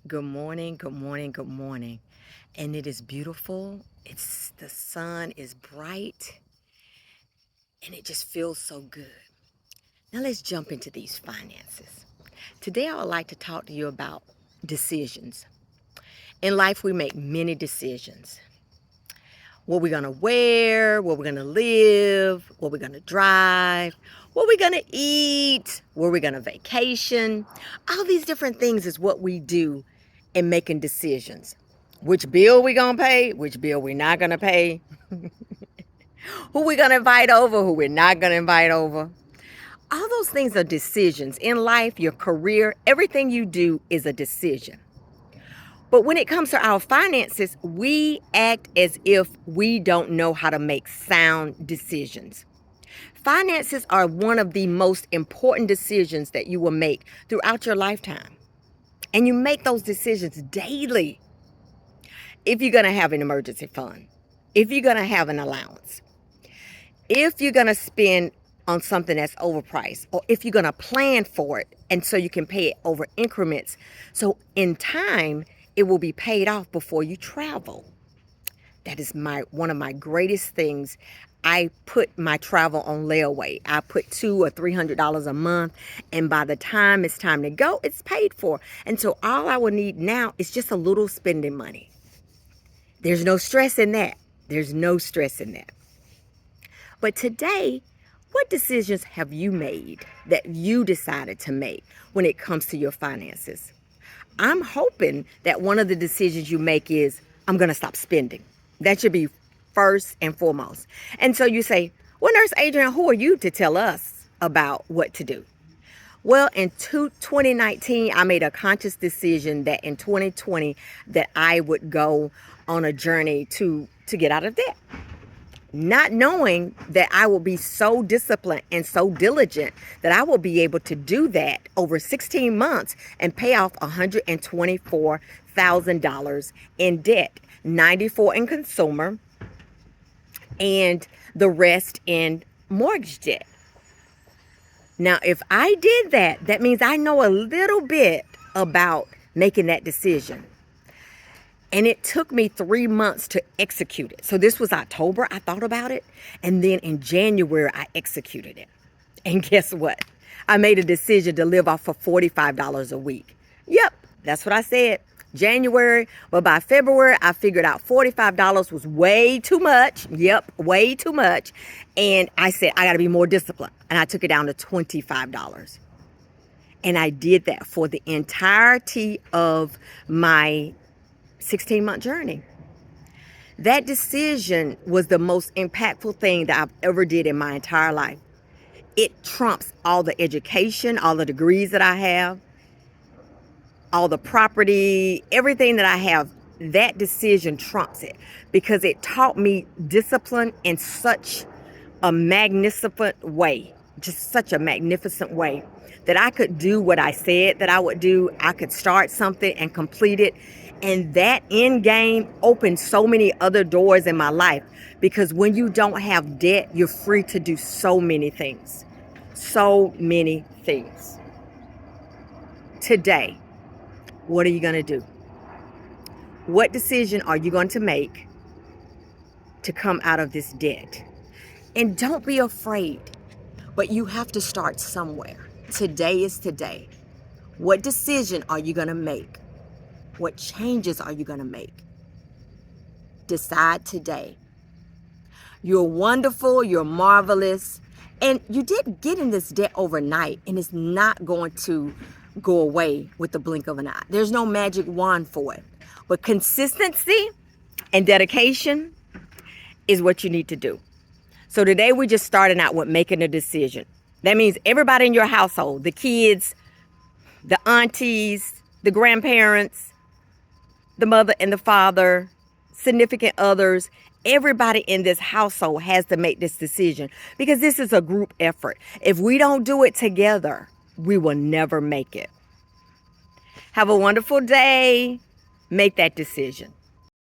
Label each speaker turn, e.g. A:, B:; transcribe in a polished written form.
A: Good morning, good morning, good morning. And it is beautiful. The sun is bright and it just feels so good. Now let's jump into these finances. Today I would like to talk to you about decisions. In life we make many decisions. What we're gonna wear, where we're gonna live, what we're gonna drive, what we're gonna eat, where we're gonna vacation. All these different things is what we do in making decisions. Which bill we gonna pay, which bill we not gonna pay, who we gonna invite over, who we're not gonna invite over. All those things are decisions. In life, your career, everything you do is a decision. But when it comes to our finances, we act as if we don't know how to make sound decisions. Finances are one of the most important decisions that you will make throughout your lifetime. And you make those decisions daily. If you're going to have an emergency fund, if you're going to have an allowance, if you're going to spend on something that's overpriced, or if you're going to plan for it and so you can pay it over increments. So in time, it will be paid off before you travel. That is one of my greatest things. I put my travel on layaway. I put $200 or $300 a month, and by the time it's time to go, it's paid for. And so all I will need now is just a little spending money. There's no stress in that. There's no stress in that. But today, what decisions have you made that you decided to make when it comes to your finances? I'm hoping that one of the decisions you make is, I'm going to stop spending. That should be first and foremost. And so you say, well, Nurse Adrienne, who are you to tell us about what to do? Well, in 2019, I made a conscious decision that in 2020 that I would go on a journey to get out of debt. Not knowing that I will be so disciplined and so diligent that I will be able to do that over 16 months and pay off $124,000 in debt, 94 in consumer, and the rest in mortgage debt. Now, if I did that, that means I know a little bit about making that decision. And it took me 3 months to execute it. So this was October, I thought about it. And then in January, I executed it. And guess what? I made a decision to live off of $45 a week. Yep, that's what I said. January, but by February, I figured out $45 was way too much. Yep, way too much. And I said, I got to be more disciplined. And I took it down to $25. And I did that for the entirety of my 16-month journey. That decision was the most impactful thing that I've ever did in my entire life. It trumps all the education, all the degrees that I have, all the property, everything that I have. That decision trumps it because it taught me discipline in such a magnificent way, just such a magnificent way that I could do what I said that I would do. I could start something and complete it. And that end game opened so many other doors in my life because when you don't have debt, you're free to do so many things. So many things. Today, what are you going to do? What decision are you going to make to come out of this debt? And don't be afraid, but you have to start somewhere. Today is today. What decision are you going to make? What changes are you going to make? Decide today. You're wonderful, you're marvelous, and you didn't get in this debt overnight, and it's not going to go away with the blink of an eye. There's no magic wand for it. But consistency and dedication is what you need to do. So today we're just starting out with making a decision. That means everybody in your household, the kids, the aunties, the grandparents, the mother and the father, significant others, everybody in this household has to make this decision because this is a group effort. If we don't do it together, we will never make it. Have a wonderful day. Make that decision.